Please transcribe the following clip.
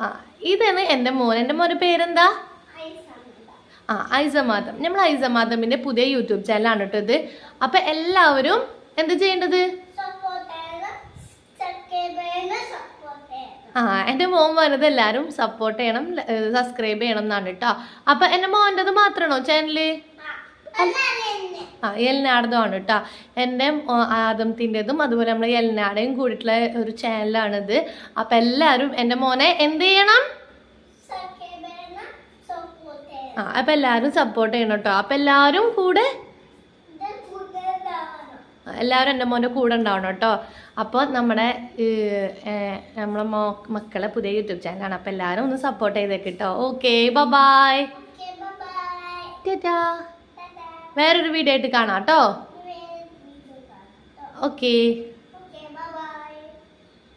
ആ ഇതാണ് എൻ്റെ മോൻ്റെ പേരെന്താ? ഐസമാദം. നമ്മൾ ഐസമാദമിൻ്റെ പുതിയ യൂട്യൂബ് ചാനലാണ് കേട്ടോ ഇത്. അപ്പം എല്ലാവരും എന്ത് ചെയ്യേണ്ടത്? എൻ്റെ മോൻ പറഞ്ഞത് എല്ലാവരും സപ്പോർട്ട് ചെയ്യണം, സബ്സ്ക്രൈബ് ചെയ്യണം എന്നാണ് കേട്ടോ. അപ്പം എൻ്റെ മോൻ്റെത് മാത്രമാണോ ചാനല്? എൽനാടതുമാണ് കേട്ടോ. എൻ്റെ ആദംത്തിൻ്റെതും അതുപോലെ നമ്മൾ എൽനാടയും കൂടിയിട്ടുള്ള ഒരു ചാനലാണിത്. അപ്പം എല്ലാവരും എൻ്റെ മോനെ എന്ത് ചെയ്യണം? അപ്പം എല്ലാവരും സപ്പോർട്ട് ചെയ്യണം കേട്ടോ. അപ്പം എല്ലാവരും എൻ്റെ മോൻ്റെ കൂടെ ഉണ്ടാവണം കേട്ടോ. അപ്പോൾ നമ്മളെ മക്കളെ പുതിയ യൂട്യൂബ് ചാനലാണ്. അപ്പം എല്ലാവരും ഒന്ന് സപ്പോർട്ട് ചെയ്തേക്ക് കേട്ടോ. Okay, by. വേറൊരു വീഡിയോ ആയിട്ട് കാണാം കേട്ടോ. ഓക്കെ.